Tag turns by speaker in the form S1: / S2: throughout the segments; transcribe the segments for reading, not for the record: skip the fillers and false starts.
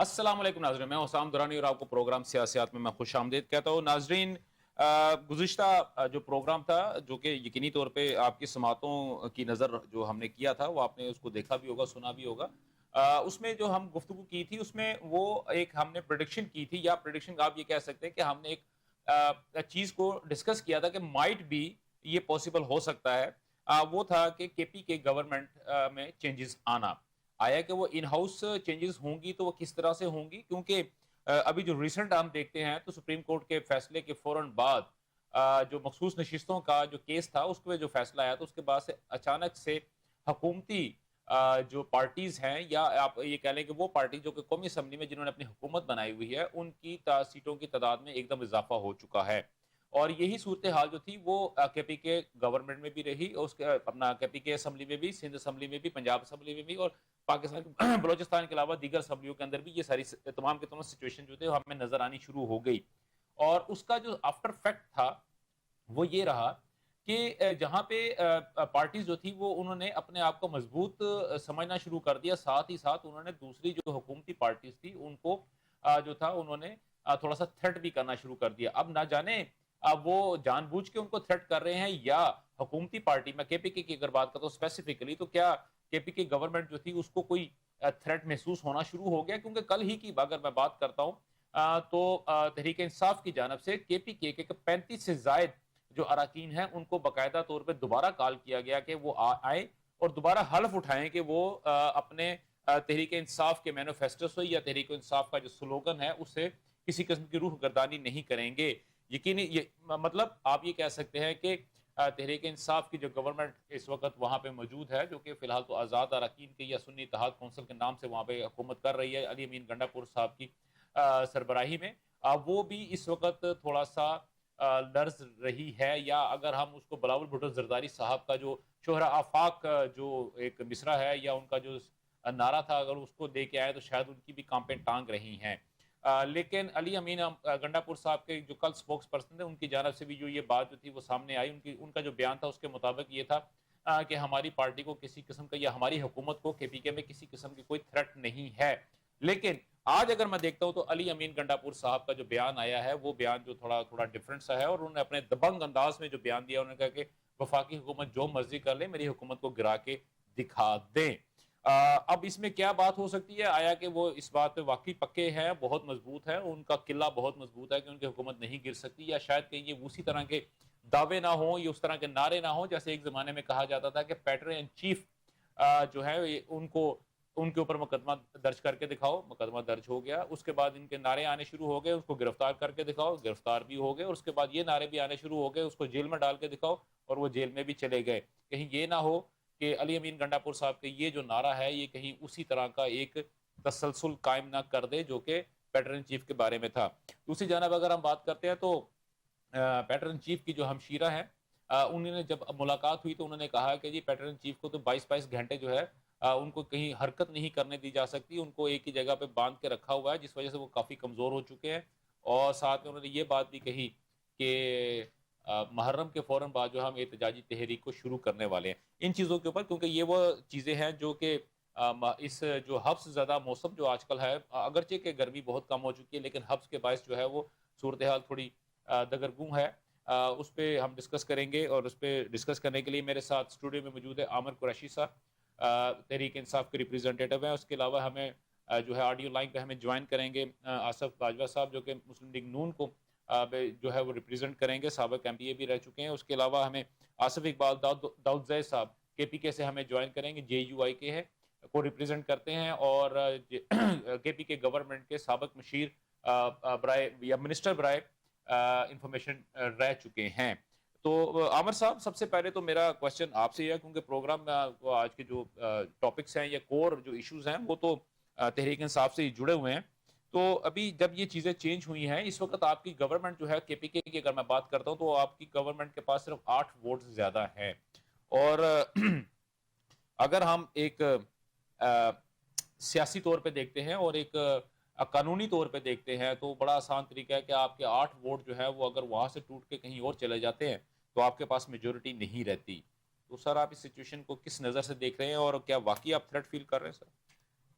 S1: السلام علیکم ناظرین، میں حسام درانی اور آپ کو پروگرام سیاسیات میں خوش آمدید کہتا ہوں۔ ناظرین، گزشتہ جو پروگرام تھا، جو کہ یقینی طور پہ آپ کی سماعتوں کی نظر جو ہم نے کیا تھا، وہ آپ نے اس کو دیکھا بھی ہوگا، سنا بھی ہوگا۔ اس میں جو ہم گفتگو کی تھی، اس میں وہ ایک ہم نے پریڈکشن کی تھی، یا پریڈکشن آپ یہ کہہ سکتے ہیں کہ ہم نے ایک چیز کو ڈسکس کیا تھا کہ مائٹ بھی یہ پاسبل ہو سکتا ہے۔ وہ تھا کہ کے پی کے گورنمنٹ میں چینجز آنا۔ آیا کہ وہ ان ہاؤس چینجز ہوں گی تو وہ کس طرح سے ہوں گی، کیونکہ ابھی جو ریسنٹ ہم دیکھتے ہیں تو سپریم کورٹ کے فیصلے کے فوراً بعد جو مخصوص نشستوں کا جو کیس تھا، اس پہ جو فیصلہ آیا تو اس کے بعد سے اچانک سے حکومتی جو پارٹیز ہیں، یا آپ یہ کہہ لیں کہ وہ پارٹی جو کہ قومی اسمبلی میں جنہوں نے اپنی حکومت بنائی ہوئی ہے، ان کی سیٹوں کی تعداد میں ایک دم اضافہ ہو چکا ہے۔ اور یہی صورتحال جو تھی وہ کے پی کے گورنمنٹ میں بھی رہی، اور اس کے اپنا کے پی کے اسمبلی میں بھی، سندھ اسمبلی میں بھی، پنجاب اسمبلی میں بھی، اور پاکستان بلوچستان کے علاوہ دیگر اسمبلیوں کے اندر بھی یہ ساری تمام کے تمام سچویشن جو تھے وہ ہمیں نظر آنی شروع ہو گئی۔ اور اس کا جو آفٹر فیکٹ تھا وہ یہ رہا کہ جہاں پہ پارٹیز جو تھی وہ انہوں نے اپنے آپ کو مضبوط سمجھنا شروع کر دیا، ساتھ ہی ساتھ انہوں نے دوسری جو حکومتی پارٹیز تھی ان کو جو تھا انہوں نے تھوڑا سا تھریٹ بھی کرنا شروع کر دیا۔ اب نہ جانے اب وہ جان بوجھ کے ان کو تھریٹ کر رہے ہیں، یا حکومتی پارٹی میں کے پی کے کی اگر بات کرتا ہوں اسپیسیفکلی، تو کیا کے پی کے گورنمنٹ جو تھی اس کو کوئی تھریٹ محسوس ہونا شروع ہو گیا؟ کیونکہ کل ہی کی اگر میں بات کرتا ہوں تو تحریک انصاف کی جانب سے کے پی کے 35 سے زائد جو اراکین ہیں ان کو باقاعدہ طور پہ دوبارہ کال کیا گیا کہ وہ آئیں اور دوبارہ حلف اٹھائیں کہ وہ اپنے تحریک انصاف کے مینوفیسٹو سے یا تحریک انصاف کا جو سلوگن ہے اس سے کسی قسم کی روح گردانی نہیں کریں گے۔ یقینی مطلب آپ یہ کہہ سکتے ہیں کہ تحریک انصاف کی جو گورنمنٹ اس وقت وہاں پہ موجود ہے، جو کہ فی الحال تو آزاد اراکین کے یا سنی اتحاد کونسل کے نام سے وہاں پہ حکومت کر رہی ہے علی امین گنڈا پور صاحب کی سربراہی میں، وہ بھی اس وقت تھوڑا سا لرز رہی ہے۔ یا اگر ہم اس کو بلاول بھٹو زرداری صاحب کا جو شہرہ آفاق جو ایک مصرع ہے، یا ان کا جو نعرہ تھا، اگر اس کو دے کے آئے تو شاید ان کی بھی کانپیں ٹانگ رہی ہیں۔ لیکن علی امین گنڈا پور صاحب کے جو کل سپوکس پرسن تھے، ان کی جانب سے بھی جو یہ بات جو تھی وہ سامنے آئی، ان کا جو بیان تھا اس کے مطابق یہ تھا کہ ہماری پارٹی کو کسی قسم کا یا ہماری حکومت کو کے پی کے میں کسی قسم کی کوئی تھریٹ نہیں ہے۔ لیکن آج اگر میں دیکھتا ہوں تو علی امین گنڈا پور صاحب کا جو بیان آیا ہے وہ بیان جو تھوڑا ڈفرنٹ سا ہے، اور انہوں نے اپنے دبنگ انداز میں جو بیان دیا، انہوں نے کہا کہ وفاقی حکومت جو مرضی کر لے، میری حکومت کو گرا کے دکھا دیں۔ اب اس میں کیا بات ہو سکتی ہے؟ آیا کہ وہ اس بات پہ واقعی پکے ہیں، بہت مضبوط ہے، ان کا قلعہ بہت مضبوط ہے کہ ان کی حکومت نہیں گر سکتی، یا شاید کہیں یہ اسی طرح کے دعوے نہ ہوں، یا اس طرح کے نعرے نہ ہوں جیسے ایک زمانے میں کہا جاتا تھا کہ پیٹر ان چیف جو ہے ان کے اوپر مقدمہ درج کر کے دکھاؤ، مقدمہ درج ہو گیا، اس کے بعد ان کے نعرے آنے شروع ہو گئے، اس کو گرفتار کر کے دکھاؤ، گرفتار بھی ہو گئے، اور اس کے بعد یہ نعرے بھی آنے شروع ہو گئے، اس کو جیل میں ڈال کے دکھاؤ، اور وہ جیل میں بھی چلے گئے۔ کہیں یہ نہ ہو کہ علی امین گنڈا پور صاحب کے یہ جو نعرہ ہے یہ کہیں اسی طرح کا ایک تسلسل قائم نہ کر دے جو کہ پیٹر ان چیف کے بارے میں تھا۔ دوسری جانب اگر ہم بات کرتے ہیں تو پیٹر ان چیف کی جو ہمشیرہ ہیں، انہوں نے جب ملاقات ہوئی تو انہوں نے کہا کہ جی پیٹر ان چیف کو تو 22 گھنٹے جو ہے ان کو کہیں حرکت نہیں کرنے دی جا سکتی، ان کو ایک ہی جگہ پہ باندھ کے رکھا ہوا ہے، جس وجہ سے وہ کافی کمزور ہو چکے ہیں۔ اور ساتھ میں انہوں نے یہ بات بھی کہی کہ محرم کے فوراً بعد جو ہم احتجاجی تحریک کو شروع کرنے والے ہیں ان چیزوں کے اوپر، کیونکہ یہ وہ چیزیں ہیں جو کہ اس جو حبس زدہ موسم جو آج کل ہے، اگرچہ کہ گرمی بہت کم ہو چکی ہے، لیکن حبس کے باعث جو ہے وہ صورتحال تھوڑی دگرگوں ہے۔ اس پہ ہم ڈسکس کریں گے، اور اس پہ ڈسکس کرنے کے لیے میرے ساتھ اسٹوڈیو میں موجود ہے عامر قریشی صاحب، تحریک انصاف کے ریپریزنٹیٹو ہیں۔ اس کے علاوہ ہمیں جو ہے آڈیو لائن پہ ہمیں جوائن کریں گے آصف باجوہ صاحب، جو کہ مسلم لیگ نون کو جو ہے وہ ریپریزنٹ کریں گے، سابق ایم پی اے بھی رہ چکے ہیں۔ اس کے علاوہ ہمیں آصف اقبال داؤد زئی صاحب کے پی کے سے ہمیں جوائن کریں گے، جے یو آئی کے ہے کو ریپریزنٹ کرتے ہیں، اور کے پی کے گورنمنٹ کے سابق مشیر برائے یا منسٹر برائے انفارمیشن رہ چکے ہیں۔ تو عامر صاحب، سب سے پہلے تو میرا کوشچن آپ سے یہ ہے، کیونکہ پروگرام میں آج کے جو ٹاپکس ہیں یا کور جو ایشوز ہیں وہ تو تحریک انصاف سے ہی جڑے ہوئے ہیں۔ تو ابھی جب یہ چیزیں چینج ہوئی ہیں، اس وقت آپ کی گورنمنٹ جو ہے کے پی کے کی اگر میں بات کرتا ہوں تو آپ کی گورنمنٹ کے پاس صرف 8 ووٹ زیادہ ہیں، اور اگر ہم ایک سیاسی طور پہ دیکھتے ہیں اور ایک قانونی طور پہ دیکھتے ہیں تو بڑا آسان طریقہ ہے کہ آپ کے 8 ووٹ جو ہے وہ اگر وہاں سے ٹوٹ کے کہیں اور چلے جاتے ہیں تو آپ کے پاس میجورٹی نہیں رہتی۔ تو سر آپ اس سچویشن کو کس نظر سے دیکھ رہے ہیں، اور کیا واقعی آپ تھریٹ فیل کر رہے ہیں سر؟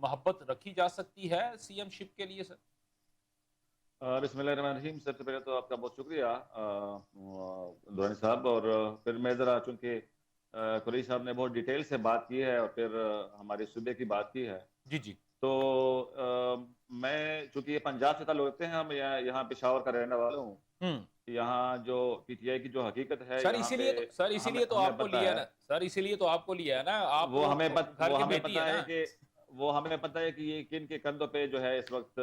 S1: محبت رکھی جا سکتی ہے سی ایم شپ کے لیے سر؟
S2: بسم اللہ الرحمن الرحیم. سب سے پہلے تو آپ کا بہت شکریہ دورانی صاحب. اور پھر میں ذرا چونکہ قریشی صاحب نے بہت ڈیٹیل سے بات کی ہے اور پھر ہمارے صوبے کی بات کی ہے,
S1: جی جی,
S2: تو میں چونکہ یہ پنجاب سے تعلق رکھتے ہیں, ہم یہاں پشاور کا رہنے والا ہوں. یہاں جو پی ٹی آئی کی جو حقیقت ہے
S1: سر اسی لیے تو آپ کو لیا ہے نا سر, اسی لیے تو آپ کو لیا ہے نا, آپ
S2: وہ ہمیں
S1: پتا
S2: ہے کہ ہمیں پتہ ہے کہ یہ کن کے کندھوں پہ جو ہے اس وقت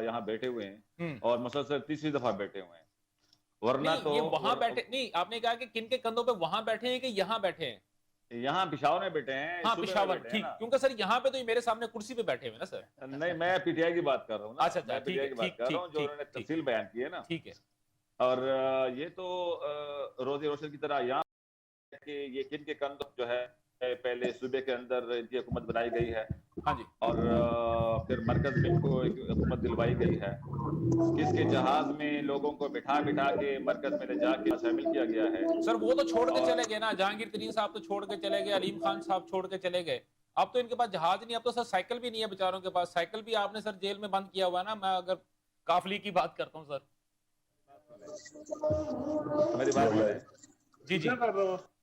S2: یہاں بیٹھے ہوئے ہیں اور مسلسل تیسری دفعہ بیٹھے ہوئے ہیں. ورنہ تو
S1: یہ وہاں بیٹھے نہیں, آپ نے کہا کہ کن کے کندھوں پہ وہاں بیٹھے ہیں کہ یہاں بیٹھے ہیں؟
S2: یہاں پشاور میں بیٹھے ہیں.
S1: ہاں پشاور, ٹھیک, کیونکہ سر یہاں پہ تو میرے سامنے کرسی پہ بیٹھے ہوئے نا سر.
S2: نہیں, میں پی ٹی آئی کی بات کر رہا ہوں نا.
S1: اچھا
S2: میں پی ٹی آئی کی بات کر رہا ہوں جو انہوں نے تفصیل بیان کی ہے نا.
S1: ٹھیک ہے.
S2: اور یہ تو روزی روشن کی طرح یہاں کہ یہ کن کے کندھوں جو ہے پہلے صوبے کے اندر ان کی حکومت بنائی گئی ہے,
S1: ہاں جی,
S2: اور پھر مرکز میں ان کو ایک حکومت دلوائی گئی ہے. کس کے جہاز میں لوگوں کو بٹھا کے مرکز میں لے جا کے شامل کیا گیا ہے.
S1: سر وہ تو چھوڑ کے چلے گئے نا, جہانگیر ترین صاحب تو چھوڑ کے چلے گئے, علیم خان صاحب چھوڑ کے چلے گئے. اب تو ان کے پاس جہاز نہیں, اب تو سر سائیکل بھی نہیں ہے بیچاروں کے پاس. سائیکل بھی آپ نے سر جیل میں بند کیا ہوا ہے نا. میں اگر قافلی کی بات کرتا ہوں سر,
S2: میری بات سنیں.
S1: جی جی,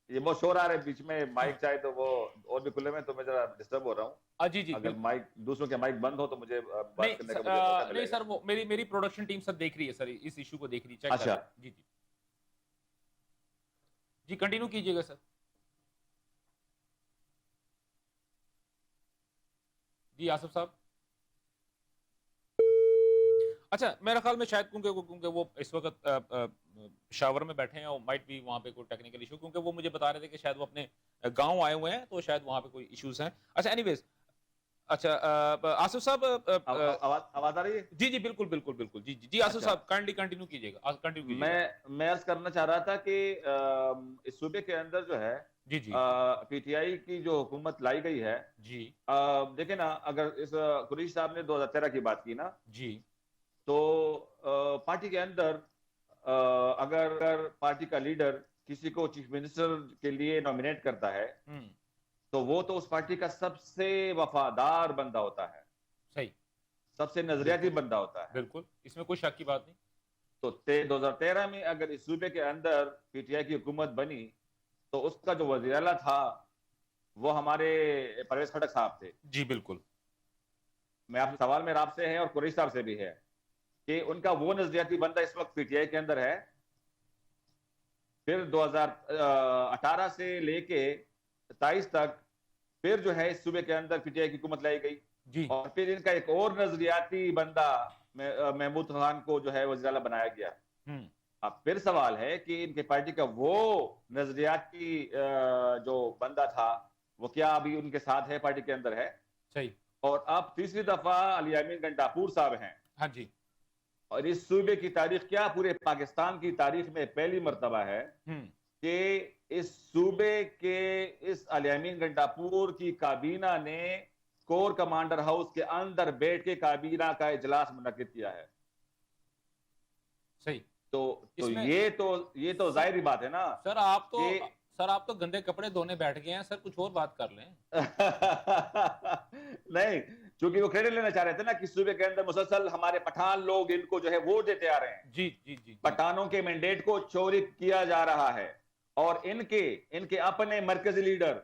S2: یہ بہت شور آ رہا ہے بیچ میں, مائک چاہے تو وہ اور بھی کھلے میں, تو میں ذرا ڈسٹرب ہو رہا ہوں.
S1: جی جی,
S2: اگر مائک دوسروں کے مائک بند ہو تو مجھے بات کرنے کا موقع ملے
S1: نہیں سر, وہ میری پروڈکشن ٹیم سر دیکھ رہی ہے سر, اس ایشو کو دیکھ رہی ہے.
S2: اچھا
S1: جی جی جی, کنٹینیو کیجئے گا سر. جی آصف صاحب. اچھا, میرا خیال میں شاید کیونکہ وہ اس وقت پشاور میں بیٹھے ہیں اور مائٹ بھی وہاں پہ کوئی ٹیکنیکل ایشو, کیونکہ وہ مجھے بتا رہے تھے کہ شاید وہ اپنے گاؤں آئے ہوئے ہیں, تو شاید وہاں پہ کوئی ایشوز ہیں. اچھا اینی ویز, اچھا آصف صاحب
S2: آواز آ رہی ہے؟
S1: جی جی بالکل بالکل بالکل, جی جی آصف صاحب کائنڈلی کنٹینیو کیجیے گا.
S2: میں عرض کرنا چاہ رہا تھا کہ اس صوبے کے اندر جو ہے
S1: جی جی
S2: پی ٹی آئی کی جو حکومت لائی گئی ہے,
S1: جی
S2: دیکھیں نا, اگر اس قریشی صاحب نے 2013 کی بات کی نا,
S1: جی,
S2: تو پارٹی کے اندر اگر پارٹی کا لیڈر کسی کو چیف منسٹر کے لیے نومینیٹ کرتا ہے تو وہ تو اس پارٹی کا سب سے وفادار بندہ ہوتا ہے,
S1: صحیح,
S2: سب سے نظریاتی بندہ ہوتا ہے.
S1: بالکل, اس میں کوئی شک کی بات نہیں.
S2: تو 2013 میں اگر اس صوبے کے اندر پی ٹی آئی کی حکومت بنی تو اس کا جو وزیر اعلیٰ تھا وہ ہمارے پرویز خٹک صاحب تھے.
S1: جی بالکل,
S2: میں آپ سوال میرا آپ سے ہے اور قریشی صاحب سے بھی ہے کہ ان کا وہ نظریاتی بندہ اس وقت پی ٹی آئی کے اندر ہے. پھر 2018 سے لے کے 27 تک پھر جو ہے اس صوبے کے اندر پی ٹی آئی کی حکومت لائی گئی,
S1: جی,
S2: اور پھر ان کا ایک اور نظریاتی بندہ محمود خان کو جو ہے وزیر اعلیٰ بنایا گیا. اب پھر سوال ہے کہ ان کے پارٹی کا وہ نظریاتی جو بندہ تھا وہ کیا ابھی ان کے ساتھ ہے, پارٹی کے اندر ہے؟
S1: صحیح.
S2: اور اب تیسری دفعہ علی امین گنڈاپور صاحب ہیں.
S1: ہاں جی,
S2: اور اس صوبے کی تاریخ کیا, پورے پاکستان کی تاریخ میں پہلی مرتبہ ہے کہ اس صوبے کے اس علی امین گنڈاپور کی کابینہ نے کور کمانڈر ہاؤس کے اندر بیٹھ کے کابینہ کا اجلاس منعقد کیا ہے.
S1: صحیح.
S2: تو یہ تو ظاہری بات ہے نا
S1: سر, آپ تو گندے کپڑے دھونے بیٹھ گئے ہیں سر, کچھ اور بات کر لیں.
S2: نہیں, چونکہ وہ کریڈٹ لینا چاہ رہے تھے نا کہ صوبے کے اندر مسلسل ہمارے پٹھان لوگ ان کو جو ہے ووٹ دیتے آ رہے ہیں.
S1: جی جی جی,
S2: پٹھانوں کے مینڈیٹ کو چوری کیا جا رہا ہے, اور ان کے اپنے مرکزی لیڈر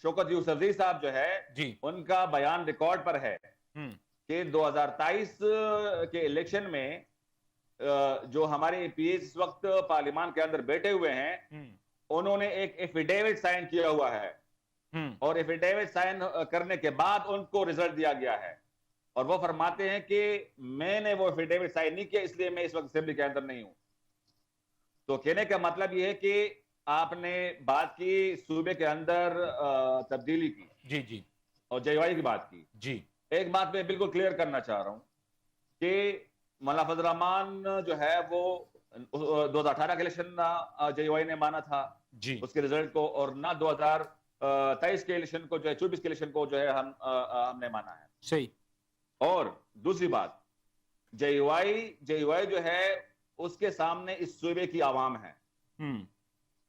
S2: شوکت یوسفزئی صاحب جو ہے
S1: جی,
S2: ان کا بیان ریکارڈ پر ہے کہ 2023 کے الیکشن میں جو ہمارے اے پی ایس اس وقت پارلیمان کے اندر بیٹھے ہوئے ہیں انہوں نے ایک ایفیڈیوٹ سائن کیا ہوا ہے, اور ایفیڈیوٹ سائن کرنے کے بعد ان کو رزلٹ دیا گیا ہے, اور وہ فرماتے ہیں کہ میں نے وہ ایفیڈیوٹ سائن نہیں کیا, اس لیے میں اس وقت اسمبلی کے اندر نہیں ہوں. تو کہنے کا مطلب یہ ہے کہ آپ نے بات کی صوبے کے اندر تبدیلی کی,
S1: جی جی,
S2: اور جے وائی کی بات کی.
S1: جی,
S2: ایک بات میں بالکل کلیئر کرنا چاہ رہا ہوں کہ مولانا فضل الرحمان جو ہے وہ 2018 کے الیکشن جے وائی نے مانا تھا
S1: جی,
S2: اس کے رزلٹ کو, اور نہ 2023 کے الیکشن کو جو ہے 24 کے الیکشن کو جو ہے ہم نے مانا ہے.
S1: صحیح.
S2: اور دوسری بات, جے وائی جو ہے اس کے سامنے اس صوبے کی عوام ہے.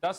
S1: 10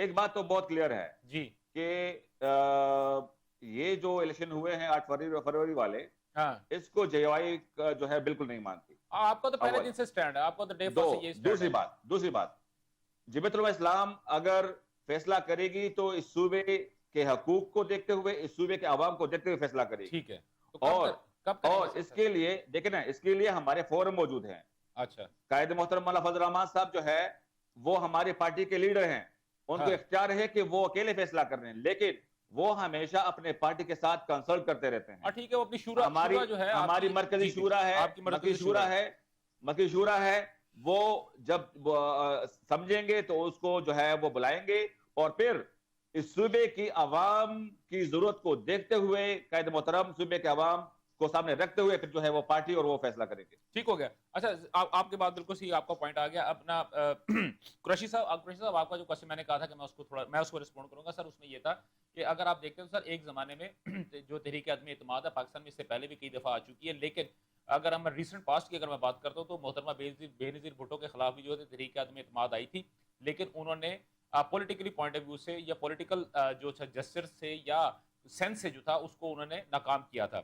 S2: ایک بات تو بہت کلیئر ہے
S1: جی
S2: کہ یہ جو الیکشن ہوئے ہیں 8 فروری والے،
S1: ہاں
S2: اس کو جے وائی جو ہے بالکل نہیں مانتی.
S1: آپ کا تو پہلے
S2: اول.
S1: دن سے سٹینڈ ہے، آپ کا تو ڈے
S2: دو
S1: فرسٹ سے یہ سٹینڈ ہے.
S2: دوسری بات جمعیت علماء اسلام اگر فیصلہ کرے گی تو اس صوبے کے حقوق کو دیکھتے ہوئے، اس صوبے کے عوام کو دیکھتے ہوئے فیصلہ کرے گی.
S1: ٹھیک ہے، تو کب کریں
S2: اور
S1: گے
S2: اس کے لیے دیکھیں نا، اس کے لیے ہمارے فورم موجود ہیں.
S1: اچھا
S2: قائد محترم مولانا فضل الرحمان صاحب جو ہے وہ ہماری پارٹی کے لیڈر ہیں، ان کو اختیار ہے کہ وہ اکیلے فیصلہ کر رہے ہیں، لیکن وہ ہمیشہ اپنے پارٹی کے ساتھ کنسلٹ کرتے رہتے ہیں.
S1: ٹھیک ہے، وہ اپنی شورا جو ہے
S2: ہماری مرکزی شورا ہے،
S1: آپ کی
S2: مرکزی شورا ہے، وہ جب سمجھیں گے تو اس کو جو ہے وہ بلائیں گے، اور پھر اس صوبے کی عوام کی ضرورت کو دیکھتے ہوئے قائد محترم صوبے کے عوام کو سامنے رکھتے ہوئے پھر جو ہے وہ پارٹی اور وہ فیصلہ کریں گے.
S1: ٹھیک ہو گیا. اچھا آپ کے بات بالکل صحیح، آپ کا پوائنٹ آ گیا. اپنا قریشی صاحب آپ کا جو کوشچن میں نے کہا تھا کہ میں اس کو رسپونڈ کروں گا سر، اس میں یہ تھا کہ اگر آپ دیکھتے ہیں سر ایک زمانے میں جو تحریک عدم اعتماد ہے پاکستان میں اس سے پہلے بھی کئی دفعہ آ چکی ہے، لیکن اگر ہم ریسنٹ پاسٹ کی اگر میں بات کرتا ہوں تو محترمہ بے نظیر بھٹو کے خلاف بھی جو ہے تحریک عدم اعتماد آئی تھی، لیکن انہوں نے پولیٹیکلی پوائنٹ آف ویو سے یا پولیٹیکل جو جسچر سے یا سینس سے جو تھا اس کو انہوں نے ناکام کیا تھا.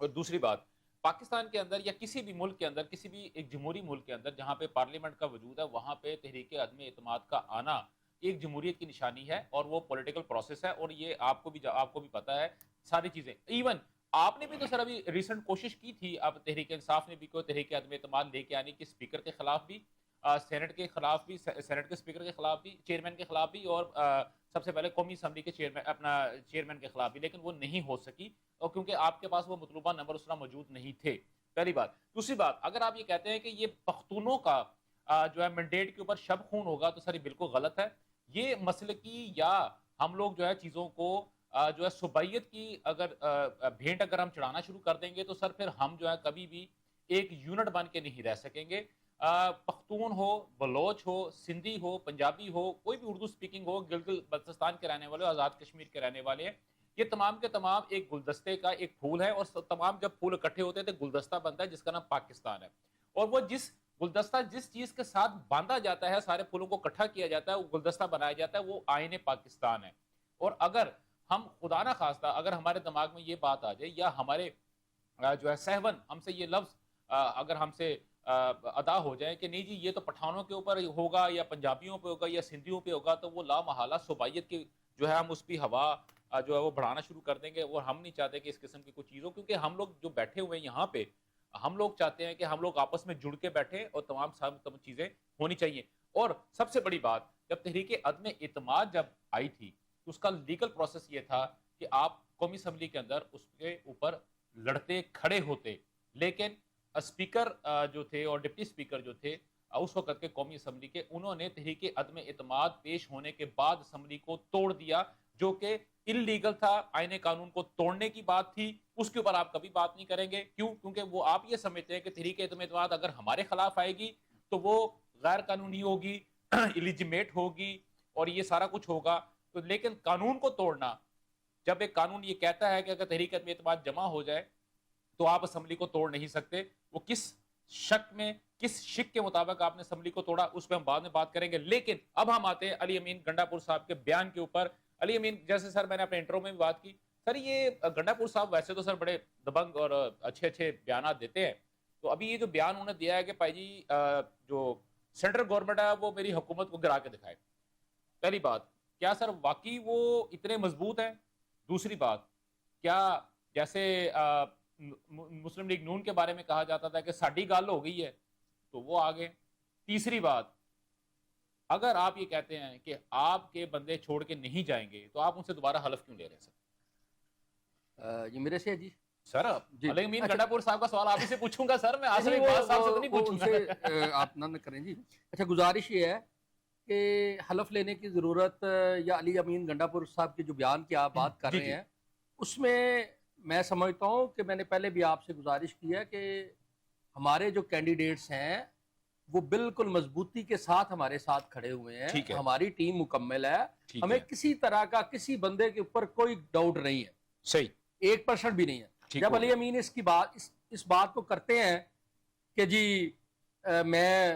S1: اور دوسری بات، پاکستان کے اندر یا کسی بھی ملک کے اندر، کسی بھی ایک جمہوری ملک کے اندر جہاں پہ پارلیمنٹ کا وجود ہے، وہاں پہ تحریک عدم اعتماد کا آنا ایک جمہوریت کی نشانی ہے اور وہ پولیٹیکل پروسیس ہے. اور یہ آپ کو بھی پتا ہے ساری چیزیں. ایون آپ نے بھی تو سر ابھی ریسنٹ کوشش کی تھی، اب تحریک انصاف نے بھی کوئی تحریک عدم اعتماد لے کے آنے کی، اسپیکر کے خلاف بھی، سینٹ کے خلاف بھی، سینٹ کے اسپیکر کے خلاف بھی، چیئرمین کے خلاف بھی، اور سب سے پہلے قومی اسمبلی کے چیئرمین کے خلاف بھی، لیکن وہ نہیں ہو سکی اور کیونکہ آپ کے پاس وہ مطلوبہ نمبر اس طرح موجود نہیں تھے. پہلی بات. دوسری بات، اگر آپ یہ کہتے ہیں کہ یہ پختونوں کا جو ہے مینڈیٹ کے اوپر شب خون ہوگا تو سر یہ بالکل غلط ہے. یہ مسلکی یا ہم لوگ جو ہے چیزوں کو جو ہے صوبائیت کی اگر بھینٹ اگر ہم چڑھانا شروع کر دیں گے تو سر پھر ہم جو ہے کبھی بھی ایک یونٹ بن کے نہیں رہ سکیں گے. پختون ہو، بلوچ ہو، سندھی ہو، پنجابی ہو، کوئی بھی اردو سپیکنگ ہو، گلگت بلتستان کے رہنے والے، آزاد کشمیر کے رہنے والے ہیں، یہ تمام کے تمام ایک گلدستے کا ایک پھول ہے، اور تمام جب پھول اکٹھے ہوتے ہیں تو گلدستہ بنتا ہے جس کا نام پاکستان ہے. اور وہ گلدستہ جس چیز کے ساتھ باندھا جاتا ہے، سارے پھولوں کو اکٹھا کیا جاتا ہے، وہ گلدستہ بنایا جاتا ہے، وہ آئین پاکستان ہے. اور اگر ہم خدا نہ خواستہ اگر ہمارے دماغ میں یہ بات آ جائے یا ہمارے جو ہے سہون ہم سے یہ لفظ اگر ہم سے ادا ہو جائے کہ نہیں جی یہ تو پٹھانوں کے اوپر ہوگا یا پنجابیوں پہ ہوگا یا سندھیوں پہ ہوگا، تو وہ لا محالہ صوبائیت کی جو ہے ہم اس کی ہوا جو ہے وہ بڑھانا شروع کر دیں گے. اور ہم نہیں چاہتے کہ اس قسم کی کوئی چیز ہو، کیونکہ ہم لوگ جو بیٹھے ہوئے ہیں یہاں پہ، ہم لوگ چاہتے ہیں کہ ہم لوگ آپس میں جڑ کے بیٹھے اور تمام چیزیں ہونی چاہیے. اور سب سے بڑی بات، جب تحریک عدم اعتماد جب آئی تھی تو اس کا لیگل پروسیس یہ تھا کہ آپ قومی اسمبلی کے اندر اس کے اوپر لڑتے کھڑے ہوتے، لیکن اسپیکر جو تھے اور ڈپٹی اسپیکر جو تھے اس وقت کے قومی اسمبلی کے، انہوں نے تحریک عدم اعتماد پیش ہونے کے بعد اسمبلی کو توڑ دیا، جو کہ انلیگل تھا، آئین قانون کو توڑنے کی بات تھی. اس کے اوپر آپ کبھی بات نہیں کریں گے. کیوں؟ کیونکہ وہ آپ یہ سمجھتے ہیں کہ تحریک عدم اعتماد اگر ہمارے خلاف آئے گی تو وہ غیر قانونی ہوگی، الیجیمیٹ ہوگی اور یہ سارا کچھ ہوگا. تو لیکن قانون کو توڑنا، جب ایک قانون یہ کہتا ہے کہ اگر تحریک عدم اعتماد جمع ہو جائے تو آپ اسمبلی کو توڑ نہیں سکتے. وہ کس شک میں، کس شک کے مطابق آپ نے اسمبلی کو توڑا، اس پہ ہم بعد میں بات کریں گے. لیکن اب ہم آتے ہیں علی امین گنڈا پور صاحب کے بیان کے اوپر. علی امین، جیسے سر میں نے اپنے انٹرو میں بھی بات کی، سر یہ گنڈا پور صاحب ویسے تو سر بڑے دبنگ اور اچھے بیانات دیتے ہیں. تو ابھی یہ جو بیان انہوں نے دیا ہے کہ بھائی جی جو سینٹرل گورنمنٹ ہے وہ میری حکومت کو گرا کے دکھائے. پہلی بات، کیا سر واقعی وہ اتنے مضبوط ہیں؟ دوسری بات، کیا جیسے مسلم لیگ نون کے بارے میں کہا جاتا تھا کہ ساڈی گل ہو گئی ہے تو وہ آگے. تیسری بات، اگر آپ یہ کہتے ہیں کہ آپ کے بندے چھوڑ کے نہیں جائیں گے تو آپ ان سے دوبارہ حلف کیوں لے رہے ہیں سر؟
S3: یہ میرے سے ہے جی
S1: سر علی امین گنڈا پور صاحب کا سوال آپ ہی سے پوچھوں گا سر، میں آصف اقبال صاحب سے تو نہیں پوچھوں گا.
S3: آپ نہ کریں جی. اچھا، گزارش یہ ہے کہ حلف لینے کی ضرورت یا علی امین گنڈا پور صاحب کے جو بیان کی آپ بات کر رہے ہیں اس میں سمجھتا ہوں کہ میں نے پہلے بھی آپ سے گزارش کی ہے کہ ہمارے جو کینڈیڈیٹس ہیں وہ بالکل مضبوطی کے ساتھ ہمارے ساتھ کھڑے ہوئے ہیں. ہماری ٹیم مکمل ہے، ہمیں کسی طرح کا کسی بندے کے اوپر کوئی ڈاؤٹ نہیں ہے.
S1: صحیح،
S3: 1% بھی نہیں ہے. جب علی امین اس بات کو کرتے ہیں کہ جی میں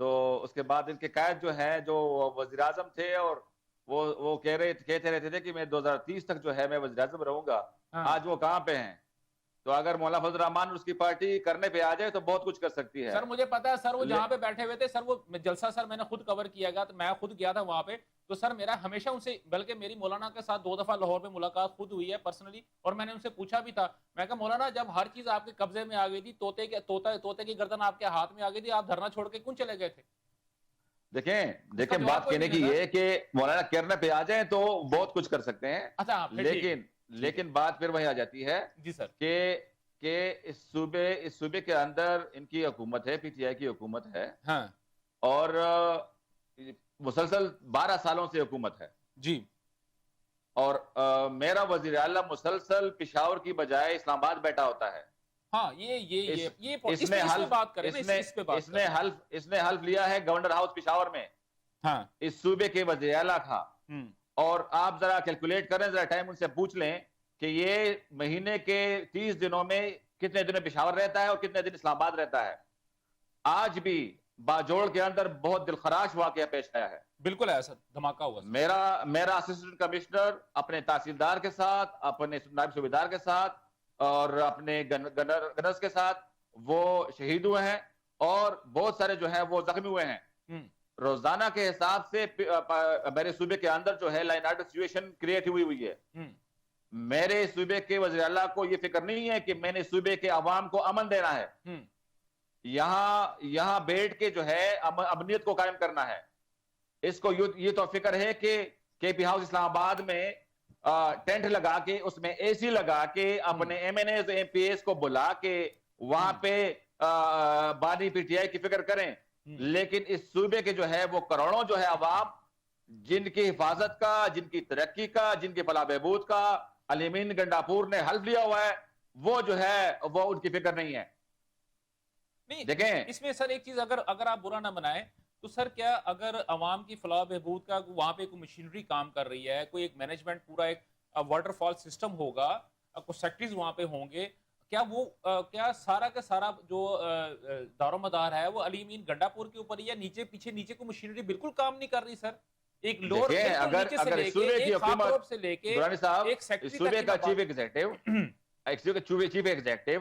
S2: تو اس کے بعد ان کے قائد جو ہیں جو وزیر اعظم تھے اور وہ کہتے رہتے تھے کہ میں 2030 تک جو ہے میں وزیر اعظم رہوں گا. آج وہ کہاں پہ ہیں؟ تو اگر مولانا فضل الرحمان اس کی پارٹی کرنے پہ آ جائے تو بہت کچھ کر سکتی ہے.
S1: سر مجھے پتا ہے سر وہ جہاں پہ بیٹھے ہوئے تھے سر وہ جلسہ سر میں نے خود کور کیا گیا تو میں خود گیا تھا وہاں پہ. تو سر میرا ہمیشہ ان سے بلکہ میری مولانا کے ساتھ 2 دفعہ لاہور میں ملاقات خود ہوئی ہے پرسنلی اور میں نے ان سے پوچھا بھی تھا. میں کہا مولانا جب ہر چیز آپ کے قبضے میں آ گئی تھی طوطے کی گردن آپ کے ہاتھ میں آ گئی تھی آپ دھرنا چھوڑ کے کیوں چلے گئے تھے؟
S2: دیکھیں بات کہنے کی یہ کہ مولانا کرنے پہ آ جائیں تو بہت کچھ کر سکتے ہیں.
S1: اچھا
S2: لیکن بات پھر وہی آ جاتی ہے
S1: جی سر
S2: کہ اس صوبے کے اندر ان کی حکومت ہے, پی ٹی آئی کی حکومت ہے اور مسلسل 12 سالوں سے حکومت ہے
S1: جی.
S2: اور میرا وزیر اعلیٰ مسلسل پشاور کی بجائے اسلام آباد بیٹھا ہوتا ہے.
S1: ہاں اس
S2: نے حلف لیا ہے گورنر ہاؤس پشاور میں اس صوبے کے وزیر اعلیٰ کا. اور آپ ذرا کیلکولیٹ کریں, ذرا ٹائم ان سے پوچھ لیں کہ یہ مہینے کے 30 دنوں میں کتنے دن پشاور رہتا ہے اور کتنے دن اسلام آباد رہتا ہے. آج بھی باجوڑ کے اندر بہت دلخراش واقعہ پیش آیا ہے.
S1: بالکل ہے سر, دھماکہ ہوا.
S2: میرا اسسٹنٹ کمشنر اپنے تحصیلدار کے ساتھ, اپنے نائب صوبیدار کے ساتھ اور اپنے گنرز کے ساتھ وہ شہید ہوئے ہیں اور بہت سارے جو ہیں وہ زخمی ہوئے ہیں. روزانہ کے حساب سے میرے صوبے کے اندر جو ہے لائن آرڈر سچویشن کریٹ ہوئی ہے. میرے صوبے کے وزیر اعلیٰ کو یہ فکر نہیں ہے کہ میں نے صوبے کے عوام کو امن دینا ہے, یہاں بیٹھ کے جو ہے امنیت کو قائم کرنا ہے. اس کو یہ تو فکر ہے کہ کے پی ہاؤس اسلام آباد میں ٹینٹ لگا کے اس میں اے سی لگا کے اپنے MNAs MPs کو بلا کے وہاں پہ بانی پی ٹی آئی کی فکر کریں. لیکن اس صوبے کے جو ہے وہ کروڑوں جو ہے عوام جن کی حفاظت کا, جن کی ترقی کا, جن کی فلاح بہبود کا علی امین گنڈاپور نے حلف لیا ہوا ہے, وہ جو ہے وہ ان کی فکر نہیں ہے.
S1: دیکھیں اس میں سر ایک چیز اگر آپ برا نہ بنائیں تو سر کیا اگر عوام کی فلاح بہبود کا وہاں پہ کوئی مشینری کام کر رہی ہے, کوئی ایک مینجمنٹ پورا ایک واٹر فال سسٹم ہوگا, کچھ سیکٹریز وہاں پہ ہوں گے, کیا سارا کا سارا جو دار و مدار ہے وہ علی امین گنڈاپور کے اوپر یا نیچے کو مشینری بالکل کام نہیں کر رہی سر؟ ایک لوور سے لے کے ایک
S2: صوبے کا چیف ایگزیکٹو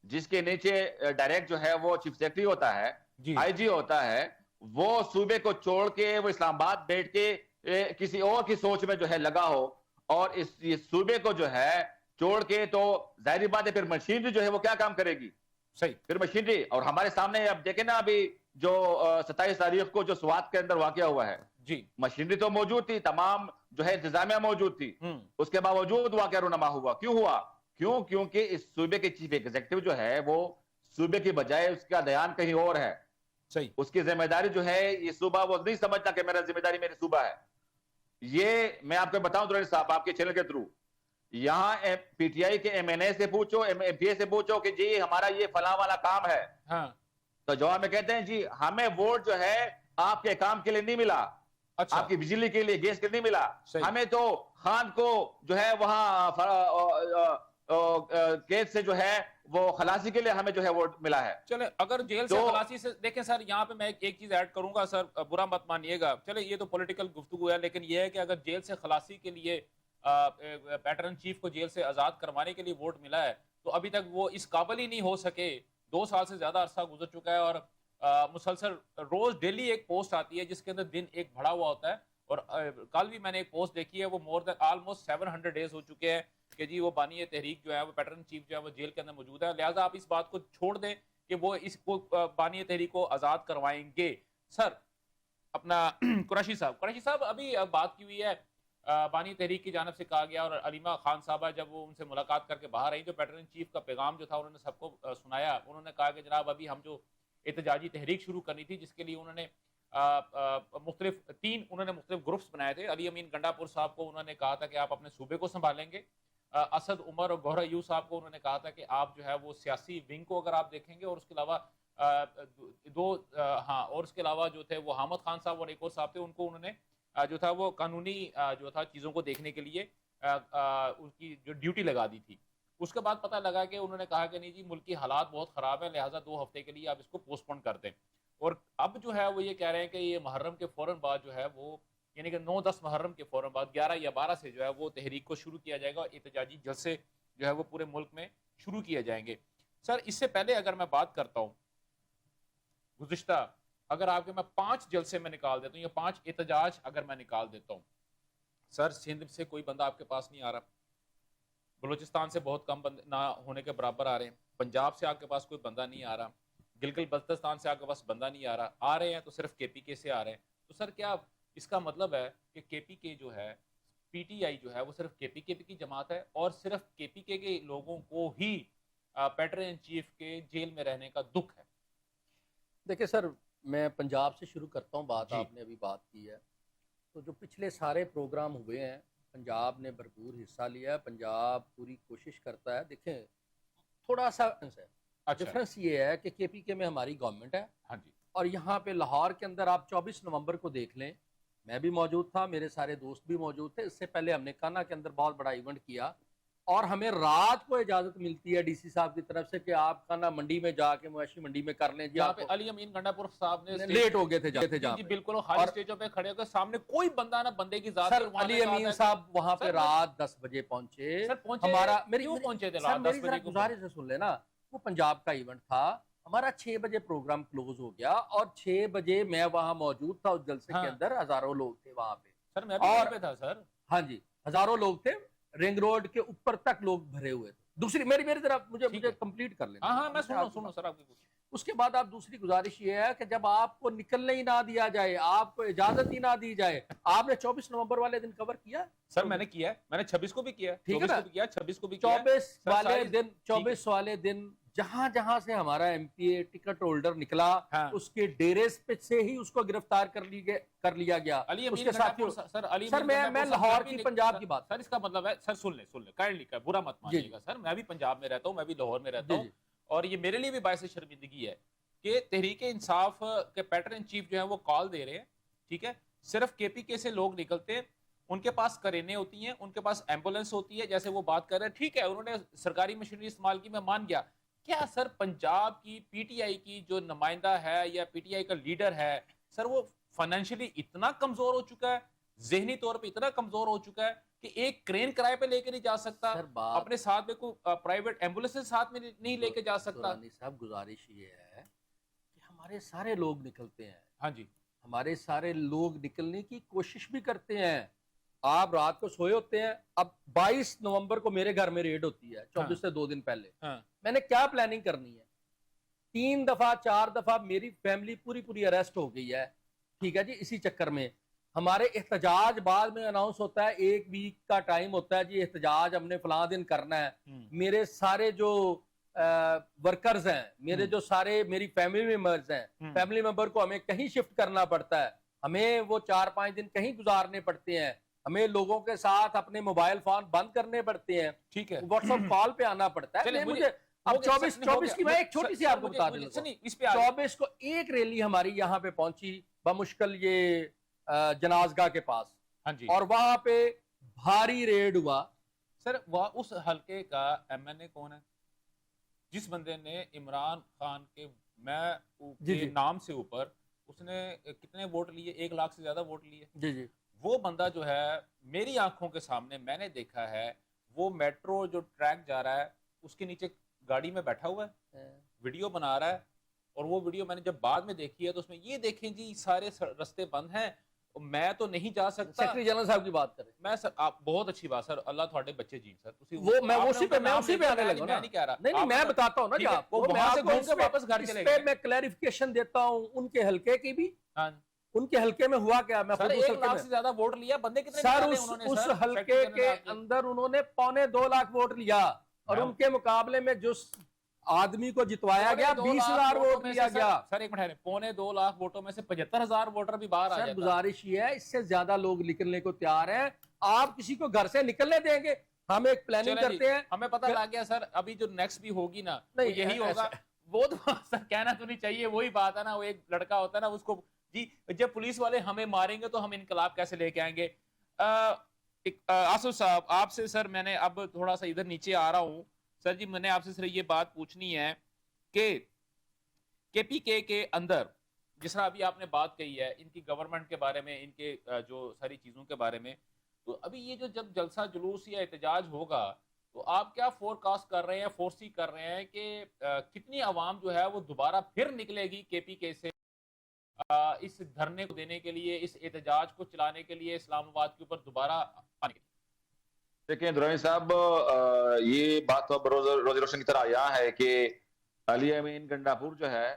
S2: جس کے نیچے ڈائریکٹ جو ہے وہ چیف سیکرٹری ہوتا ہے, آئی جی ہوتا ہے, وہ صوبے کو چھوڑ کے وہ اسلام آباد بیٹھ کے کسی اور کی سوچ میں جو ہے لگا ہو اور اس صوبے کو جو ہے چھوڑ کے, تو ظاہری بات ہے پھر مشینری جو ہے وہ کیا کام کرے گی؟
S1: صحیح.
S2: پھر مشینری, اور ہمارے سامنے اب دیکھیں نا ابھی جو 27 تاریخ کو جو سوات کے اندر واقعہ ہوا ہے,
S1: جی
S2: مشینری تو موجود تھی, تمام جو ہے انتظامیہ موجود تھی, اس کے باوجود واقعہ رونما ہوا. کیوں ہوا؟ کیونکہ اس صوبے کے چیف ایگزیکٹو جو ہے وہ صوبے کی بجائے اس کا دھیان کہیں اور ہے.
S1: صحیح.
S2: اس کی ذمہ داری جو ہے یہ صوبہ وہ نہیں سمجھتا کہ میرا ذمہ داری میرے صوبہ ہے. یہ میں آپ کو بتاؤں درانی صاحب آپ کے چینل کے تھرو, یہاں پی ٹی آئی کے ایم این اے سے پوچھو, ایم پی اے سے پوچھو کہ جی ہمارا یہ فلاں والا کام ہے, تو جواب میں کہتے ہیں جی ہمیں ووٹ جو ہے آپ کے کام کے لیے نہیں ملا, آپ کی بجلی کے لیے, گیس کے لیے نہیں ملا, ہمیں تو خان کو جو ہے وہاں کیس سے جو ہے وہ خلاصی کے لیے ہمیں جو ہے ووٹ ملا ہے.
S1: چلے اگر جیل سے خلاصی سے دیکھیں سر, یہاں پہ میں ایک چیز ایڈ کروں گا سر, برا مت مانیے گا, چلے یہ تو پولیٹیکل گفتگو ہے, لیکن یہ ہے کہ اگر جیل سے خلاصی کے لیے پیٹرن چیف کو جیل سے آزاد کروانے کے لیے ووٹ ملا ہے تو ابھی تک وہ اس قابل ہی نہیں ہو سکے. 2 سال سے زیادہ عرصہ گزر چکا ہے اور مسلسل روز ڈیلی ایک پوسٹ آتی ہے جس کے اندر دن ایک بڑا ہوا ہوتا ہے. اور کل بھی میں نے ایک پوسٹ دیکھی ہے, وہ مور دین آلموسٹ 700 ڈیز ہو چکے ہیں کہ جی وہ بانی تحریک جو ہے وہ پیٹرن چیف جو ہے وہ جیل کے اندر موجود ہے. لہٰذا آپ اس بات کو چھوڑ دیں کہ وہ اس کو بانی تحریک کو آزاد کروائیں گے. سر اپنا قریشی صاحب ابھی بات کی ہوئی ہے, بانی تحریک کی جانب سے کہا گیا اور علیمہ خان صاحبہ جب وہ ان سے ملاقات کر کے باہر آئی, جو پیٹرن چیف کا پیغام جو تھا انہوں نے سب کو سنایا. انہوں نے کہا کہ جناب ابھی ہم جو احتجاجی تحریک شروع کرنی تھی جس کے لیے انہوں نے مختلف گروپس بنائے تھے. علی امین گنڈاپور صاحب کو انہوں نے کہا تھا کہ آپ اپنے صوبے کو سنبھالیں گے. اسد عمر اور گوہر ایوب صاحب کو انہوں نے کہا تھا کہ آپ جو ہے وہ سیاسی ونگ کو اگر آپ دیکھیں گے, اور اس کے علاوہ اور اس کے علاوہ جو تھے وہ حامد خان صاحب اور ایک اور صاحب تھے, ان کو انہوں نے جو تھا وہ قانونی جو تھا چیزوں کو دیکھنے کے لیے ان کی جو ڈیوٹی لگا دی تھی. اس کے بعد پتہ لگا کہ انہوں نے کہا کہ نہیں جی ملک کی حالات بہت خراب ہیں, لہٰذا 2 ہفتے کے لیے آپ اس کو پوسٹ پون کر دیں. اور اب جو ہے وہ یہ کہہ رہے ہیں کہ یہ محرم کے فوراً بعد جو ہے وہ یعنی کہ 9-10 محرم کے فوراً بعد 11 یا 12 سے جو ہے وہ تحریک کو شروع کیا جائے گا اور احتجاجی جلسے جو ہے وہ پورے ملک میں شروع کیے جائیں گے. سر اس سے پہلے اگر میں بات کرتا ہوں گزشتہ اگر آپ کے میں 5 جلسے میں نکال دیتا ہوں یا 5 احتجاج اگر میں نکال دیتا ہوں سر سندھ سے کوئی بندہ آپ کے پاس نہیں آ رہا, بلوچستان سے بہت کم بندے نہ ہونے کے برابر آ رہے ہیں, پنجاب سے آپ کے پاس کوئی بندہ نہیں آ رہا, گلگت بلتستان سے آپ کے پاس بندہ نہیں آ رہا, آ رہے ہیں تو صرف کے پی کے سے آ رہے ہیں. تو سر کیا اس کا مطلب ہے کہ کے پی کے جو ہے پی ٹی آئی جو ہے وہ صرف کے پی کی جماعت ہے اور صرف کے پی کے لوگوں کو ہی پیٹر ان چیف کے جیل میں رہنے کا دکھ ہے؟
S3: دیکھیں سر میں پنجاب سے شروع کرتا ہوں بات.
S1: جی.
S3: آپ نے ابھی بات کی ہے تو جو پچھلے سارے پروگرام ہوئے ہیں پنجاب نے بھرپور حصہ لیا ہے, پنجاب پوری کوشش کرتا ہے. دیکھیں تھوڑا سا ڈفرنس یہ ہے کہ کے پی کے میں ہماری گورنمنٹ ہے,
S1: ہاں جی,
S3: اور یہاں پہ لاہور کے اندر آپ 24 نومبر کو دیکھ لیں, میں بھی موجود تھا, میرے سارے دوست بھی موجود تھے. اس سے پہلے ہم نے کانا کے اندر بہت بڑا ایونٹ کیا اور ہمیں رات کو اجازت ملتی ہے ڈی سی صاحب کی طرف سے کہ آپ کانا منڈی میں جا کے مویشی منڈی میں کر لیں.
S1: جہاں پہ علی امین گنڈا پور صاحب نے
S3: لیٹ ہو گئے تھے جہاں
S1: جی
S3: پہ,
S1: بالکل خالی اسٹیجوں پہ کھڑے ہو کے سامنے کوئی بندہ نہ بندے کی ذات
S3: سر علی امین صاحب وہاں پہ رات 10 بجے پہنچے.
S1: ہمارا کیوں پہنچے تھے رات 10 بجے کو؟
S3: گزارش سے سن لینا, وہ پنجاب کا ایونٹ تھا, ہمارا 6 بجے پروگرام کلوز ہو گیا اور 6 بجے میں وہاں موجود تھا اس جلسے کے اندر. ہزاروں لوگ تھے وہاں پہ.
S1: سر میں بھی وہاں پہ تھا سر.
S3: ہاں جی ہزاروں لوگ تھے, رنگ روڈ کے اوپر تک لوگ بھرے ہوئے تھے. دوسری میری طرف مجھے کمپلیٹ کر لینا.
S1: ہاں میں سنو سر آپ کی.
S3: اس کے بعد آپ دوسری گزارش یہ ہے کہ جب آپ کو نکلنے ہی نہ دیا جائے, آپ کو اجازت ہی نہ دی جائے, آپ نے 24 نومبر والے دن کور کیا؟
S1: سر میں نے کیا ہے, میں نے 26 کو بھی کیا, 24 کو بھی کیا, 26 کو بھی کیا.
S3: 24 والے دن جہاں جہاں سے ہمارا M P A ticket holder نکلا اس کے ڈیرے سے ہی اس کو گرفتار کر لیا گیا. اس کے ساتھ سر میں لاہور کی پنجاب کی بات,
S1: سر اس کا مطلب ہے سر سن لیں کائنڈلی برا مت مانیے گا سر, میں بھی پنجاب میں رہتا ہوں, میں بھی لاہور میں رہتا ہوں, اور یہ میرے لیے بھی باعث شرمندگی ہے کہ تحریک انصاف کے پیٹر ان چیف جو ہے وہ کال دے رہے ہیں, ٹھیک ہے, صرف کے پی کے سے لوگ نکلتے ہیں, ان کے پاس کرینے ہوتی ہیں, ان کے پاس ایمبولینس ہوتی ہے, جیسے وہ بات کر رہے ہیں, ٹھیک ہے انہوں نے سرکاری مشینری استعمال کی, میں مان گیا. کیا سر پنجاب کی پی ٹی آئی کی جو نمائندہ ہے یا پی ٹی آئی کا لیڈر ہے سر وہ فائنینشلی اتنا کمزور ہو چکا ہے, ذہنی طور پہ اتنا کمزور ہو چکا ہے کہ ایک کرین کرائے پہ لے کے نہیں جا سکتا, اپنے ساتھ میں کوئی پرائیویٹ ایمبولینس ساتھ میں نہیں لے کے جا سکتا؟
S3: صاحب گزارش یہ ہے کہ ہمارے سارے لوگ نکلتے ہیں.
S1: ہاں جی,
S3: ہمارے سارے لوگ نکلنے کی کوشش بھی کرتے ہیں. آپ رات کو سوئے ہوتے ہیں. اب 22 نومبر کو میرے گھر میں ریڈ ہوتی ہے, 24 سے 2 دن پہلے. میں نے کیا پلاننگ کرنی ہے, 3 دفعہ 4 دفعہ میری فیملی پوری اریسٹ ہو گئی ہے, ٹھیک ہے جی. اسی چکر میں ہمارے احتجاج بعد میں اناؤنس ہوتا ہے, 1 ویک کا ٹائم ہوتا ہے جی, احتجاج ہم نے فلاں دن کرنا ہے. میرے سارے جو ورکرز ہیں, میرے جو سارے میری فیملی ممبرز ہیں, فیملی ممبر کو ہمیں کہیں شفٹ کرنا پڑتا ہے, ہمیں وہ 4-5 دن کہیں گزارنے پڑتے ہیں, ہمیں لوگوں کے ساتھ اپنے موبائل فون بند کرنے پڑتے ہیں,
S1: ٹھیک ہے,
S3: واٹس ایپ کال پہ آنا پڑتا ہے. مجھے اب 24 کی میں ایک چھوٹی سی آپ کو بتا دوں, 24 کو ایک ریلی ہماری یہاں پہ پہنچی بمشکل یہ جنازگاہ کے پاس,
S1: ہاں جی,
S3: اور وہاں پہ بھاری ریڈ ہوا.
S1: سر وہ اس حلقے کا ایم این اے کون ہے جس بندے نے عمران خان کے نام سے اوپر اس نے کتنے ووٹ لیے, 1 لاکھ سے زیادہ ووٹ لیے.
S3: جی جی,
S1: وہ بندہ جو ہے میری آنکھوں کے سامنے میں نے دیکھا ہے, وہ میٹرو جو ٹریک جا رہا ہے اس کے نیچے گاڑی میں بیٹھا ہوا ہے, ویڈیو بنا رہا ہے, اور وہ ویڈیو میں نے جب بعد میں دیکھی ہے تو اس میں یہ دیکھیں جی سارے رستے بند ہیں, میں تو نہیں جا سکتا.
S3: سیکرٹری جنرل صاحب کی بات کریں,
S1: میں سر آپ بہت اچھی بات سر, اللہ تھوڑے بچے جی سر,
S3: وہ میں اسی پہ آنے لگا,
S1: میں نہیں کہہ رہا,
S3: نہیں میں بتاتا ہوں نا جی آپ کو,
S1: وہاں سے گھوم کے واپس گھر چلے گئے.
S3: میں کلیریفیکیشن دیتا ہوں ان کے حلقے کی بھی. ان کے حلقے میں ہوا کیا, میں
S1: سر 1 لاکھ سے زیادہ ووٹ لیا, بندے کتنے
S3: سر اس حلقے کے اندر انہوں نے 2.25 لاکھ ووٹ لیا, اور ان کے مقابلے میں جو آدمی کو جتوایا گیا 20,000 ووٹ لیا گیا.
S1: سر ایک منٹ, 2.25 لاکھ ووٹوں میں سے 75,000 ووٹر بھی باہر آ جاتا.
S3: گزارش یہ ہے, اس سے زیادہ لوگ نکلنے کو تیار ہیں. آپ کسی کو گھر سے نکلنے دیں گے؟ ہم ایک پلاننگ کرتے ہیں,
S1: ہمیں پتہ لگ گیا سر, ابھی جو نیکسٹ بھی ہوگی نا یہی ہوگا. وہ تو سر کہنا تو نہیں چاہیے, وہی بات ہے نا, وہ ایک لڑکا ہوتا ہے نا, اس کو جی جب پولیس والے ہمیں ماریں گے تو ہم انقلاب کیسے لے کے آئیں گے. آصف صاحب آپ سے سر میں نے اب تھوڑا سا ادھر نیچے آ رہا ہوں سر جی, میں نے آپ سے سر یہ بات پوچھنی ہے کہ کے پی کے اندر جس طرح ابھی آپ نے بات کہی ہے ان کی گورنمنٹ کے بارے میں، ان کے جو ساری چیزوں کے بارے میں، تو ابھی یہ جو جب جلسہ جلوس یا احتجاج ہوگا تو آپ کیا فور کاسٹ کر رہے ہیں، فورسی کر رہے ہیں کہ کتنی عوام جو ہے وہ دوبارہ پھر نکلے گی کے پی کے سے اس دھرنے کو دینے کے لیے، اس احتجاج کو چلانے کے لیے، اسلام آباد کے اوپر دوبارہ آنے کے لیے؟
S2: دیکھیں درانی صاحب، یہ بات تو اب روزی روشن کی طرح یہاں ہے کہ علی امین گنڈاپور جو ہے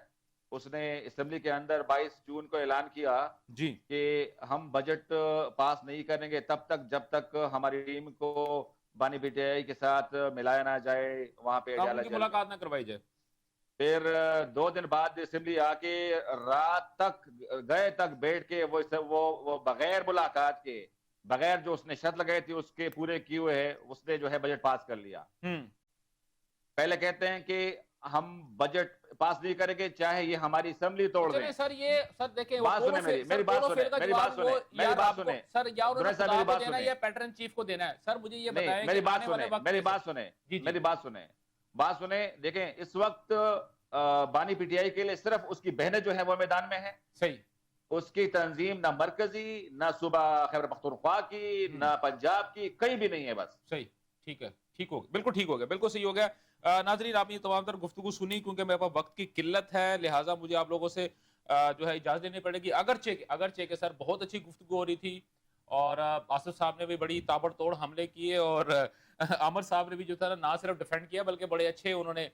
S2: اس نے اسمبلی کے اندر 22 جون کو اعلان کیا
S1: جی
S2: کہ ہم بجٹ پاس نہیں کریں گے تب تک جب تک ہماری ٹیم کو بانی پی ٹی آئی کے ساتھ ملایا نہ جائے، وہاں پہ
S1: ان کی ملاقات نہ کروائی جائے.
S2: پھر 2 دن بعد اسمبلی آ کے رات تک گئے تک بیٹھ کے وہ بغیر ملاقات کے، بغیر جو اس نے شرط لگائی تھی اس کے پورے کیے ہوئے ہے، اس نے جو ہے بجٹ پاس کر لیا. پہلے کہتے ہیں کہ ہم بجٹ پاس نہیں کریں گے چاہے یہ ہماری اسمبلی توڑ دیں.
S1: سر یہ سر دیکھیں
S2: بات سنیں میری بات سنیں
S1: سر یا انہوں نے خدا کو دینا ہے یا پیٹرن چیف کو دینا ہے. سر مجھے یہ بتائیں
S2: میری بات سنیں. دیکھیں اس وقت بانی پی ٹی آئی کے لیے صرف اس کی بہنیں جو ہیں وہ میدان میں ہیں.
S1: صحیح.
S2: اس کی تنظیم نہ مرکزی، نہ صوبہ خیبر پختونخوا کی، نہ پنجاب کی، کہیں بھی نہیں ہے. بس
S1: صحیح، ٹھیک ہے، ٹھیک ہو گیا، بالکل ٹھیک ہو گیا، بالکل صحیح ہو گیا. ناظرین آپ نے یہ تمام تر گفتگو سنی، کیونکہ میرے پاس وقت کی قلت ہے لہٰذا مجھے آپ لوگوں سے جو ہے اجازت لینی پڑے گی. اگرچہ کہ سر بہت اچھی گفتگو ہو رہی تھی اور آصف صاحب نے بھی بڑی تابڑ توڑ حملے کیے اور عامر صاحب نے بھی جو تھا نہ صرف ڈیفینڈ کیا بلکہ بڑے اچھے انہوں نے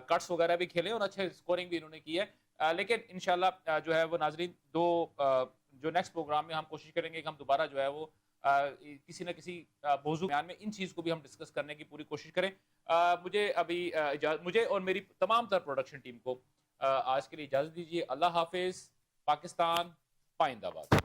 S1: کٹس وغیرہ بھی کھیلے اور اچھے سکورنگ بھی انہوں نے کی ہے. لیکن انشاءاللہ جو ہے وہ ناظرین جو نیکسٹ پروگرام میں ہم کوشش کریں گے کہ ہم دوبارہ جو ہے وہ کسی نہ کسی موضوع بیان میں ان چیز کو بھی ہم ڈسکس کرنے کی پوری کوشش کریں. مجھے ابھی مجھے اور میری تمام تر پروڈکشن ٹیم کو آج کے لیے اجازت دیجیے. اللہ حافظ. پاکستان پائندہ باد.